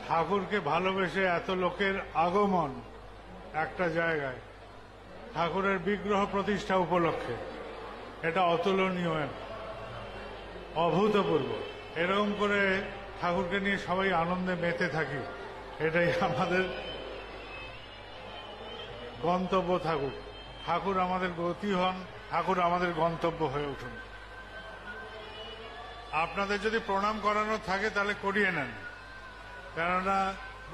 ঠাকুরকে ভালোবেসে এত লোকের আগমন একটা জায়গায় ঠাকুরের বিগ্রহ প্রতিষ্ঠা উপলক্ষে, এটা অতুলনীয়, অভূতপূর্ব। এরকম করে ঠাকুরকে নিয়ে সবাই আনন্দে মেতে থাকি, এটাই আমাদের গন্তব্য থাকুক। ঠাকুর আমাদের গতি হন, ঠাকুর আমাদের গন্তব্য হয়ে উঠুন। আপনাদের যদি প্রণাম করানো থাকে তাহলে করিয়ে নেন, কেননা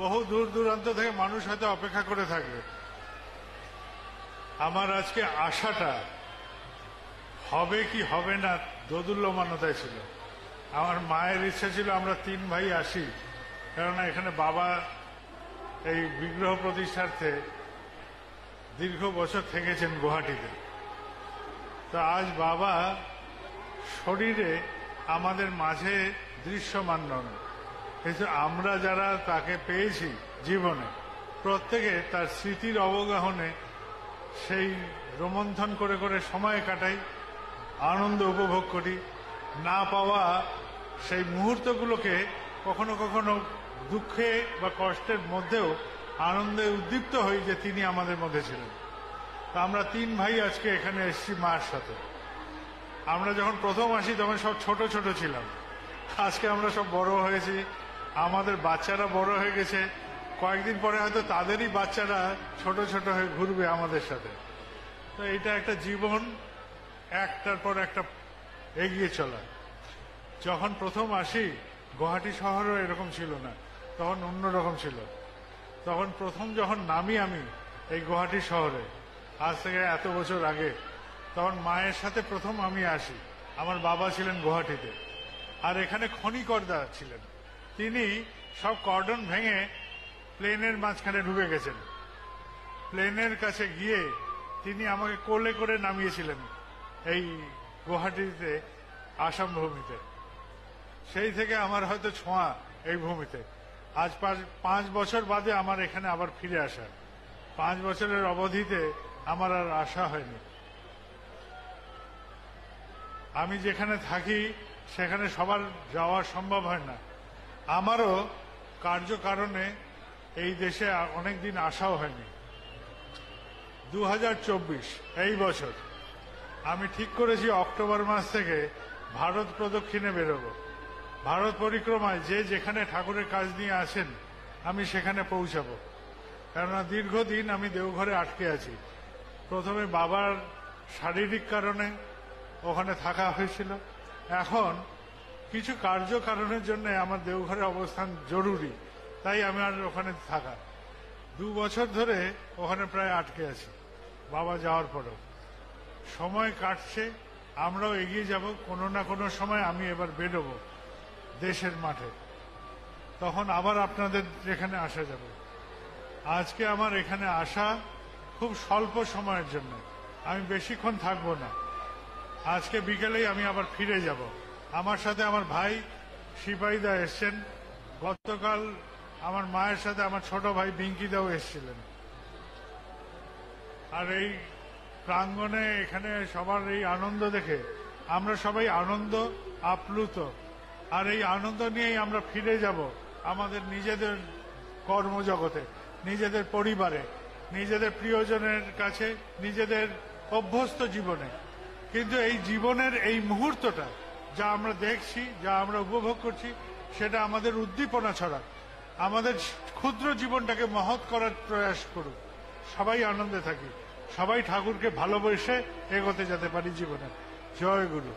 বহু দূর দূরান্ত থেকে মানুষ হয়তো অপেক্ষা করে থাকবে। আমার আজকে আশাটা হবে কি হবে না দোদুল্যমানতায় ছিল। আমার মায়ের ইচ্ছা ছিল আমরা 3 ভাই আসি, কেননা এখানে বাবা এই বিগ্রহ প্রতিষ্ঠার্থে দীর্ঘ বছর থেকেছেন গুয়াহাটিতে। তো আজ বাবা শরীরে আমাদের মাঝে দৃশ্যমান নন, কিন্তু আমরা যারা তাকে পেয়েছি জীবনে, প্রত্যেকে তার স্মৃতির অবগাহনে সেই রোমন্থন করে করে সময় কাটাই, আনন্দ উপভোগ করি। না পাওয়া সেই মুহূর্তগুলোকে কখনো কখনো দুঃখে বা কষ্টের মধ্যেও আনন্দে উদ্দীপ্ত হই যে তিনি আমাদের মধ্যে ছিলেন। তা আমরা 3 ভাই আজকে এখানে এসেছি মার সাথে। আমরা যখন প্রথম আসি তখন সব ছোট ছোট ছিলাম, আজকে আমরা সব বড় হয়েছি, আমাদের বাচ্চারা বড় হয়ে গেছে। কয়েকদিন পরে হয়তো তাদেরই বাচ্চারা ছোট ছোট হয়ে ঘুরবে আমাদের সাথে। তো এটা একটা জীবন, একটার পর একটা এগিয়ে চলা। যখন প্রথম আসি গুয়াহাটি শহরও এরকম ছিল না, তখন অন্যরকম ছিল। তখন প্রথম যখন নামি আমি এই গুয়াহাটি শহরে, আজ থেকে এত বছর আগে, তখন মায়ের সাথে প্রথম আমি আসি। আমার বাবা ছিলেন গুয়াহাটিতে, আর এখানে খনিকর্তা ছিলেন। তিনি সব কর্ডন ভেঙে প্লেনের মাঝখানে ঢুকে গেছেন। প্লেনের কাছে গিয়ে তিনি আমাকে কোলে করে নামিয়েছিলেন এই গুয়াহাটিতে, আসাম ভূমিতে। সেই থেকে আমার হয়তো ছোঁয়া এই ভূমিতে। আজ 5 বছর বাদে আমার এখানে আবার ফিরে আসা। 5 বছরের অবধিতে আমার আর আশা হয়নি। আমি যেখানে থাকি সেখানে সবার যাওয়া সম্ভব হয় না, আমারও কার্যকারণে এই দেশে অনেকদিন আসাও হয়নি। 2024 এই বছর আমি ঠিক করেছি অক্টোবর মাস থেকে ভারত প্রদক্ষিণে বেরোবো। ভারত পরিক্রমায় যে যেখানে ঠাকুরের কাজ নিয়ে আসেন আমি সেখানে পৌঁছাবো। কেননা দীর্ঘদিন আমি দেওঘরে আটকে আছি। প্রথমে বাবার শারীরিক কারণে ওখানে থাকা হয়েছিল, এখন কিছু কার্যকারণের জন্য আমার দেওঘরে অবস্থান জরুরি, তাই আমি আর ওখানে থাকা। 2 বছর ধরে ওখানে প্রায় আটকে আছি বাবা যাওয়ার পরেও। সময় কাটছে, আমরাও এগিয়ে যাব। কোনো না কোনো সময় আমি এবার বেরোবো দেশের মাঠে, তখন আবার আপনাদের এখানে আসা যাবে। আজকে আমার এখানে আসা খুব স্বল্প সময়ের জন্য, আমি বেশিক্ষণ থাকবো না। আজকে বিকেলেই আমি আবার ফিরে যাব। আমার সাথে আমার ভাই সিপাহীদা এসছেন, গতকাল আমার মায়ের সাথে আমার ছোট ভাই বিঙ্কিদাও এসছিলেন। আর এই প্রাঙ্গণে এখানে সবার এই আনন্দ দেখে আমরা সবাই আনন্দ আপ্লুত। আর এই আনন্দ নিয়েই আমরা ফিরে যাব আমাদের নিজেদের কর্মজগতে, নিজেদের পরিবারে, নিজেদের প্রিয়জনের কাছে, নিজেদের অভ্যস্ত জীবনে। কিন্তু এই জীবনের এই মুহূর্তটা যা আমরা দেখছি, যা আমরা উপভোগ করছি, সেটা আমাদের উদ্দীপনা ছড়া, আমাদের ক্ষুদ্র জীবনটাকে মহৎ করার প্রয়াস করুক। সবাই আনন্দে থাকি, সবাই ঠাকুরকে ভালোবেসে এগোতে যেতে পারি জীবনে। জয় গুরু।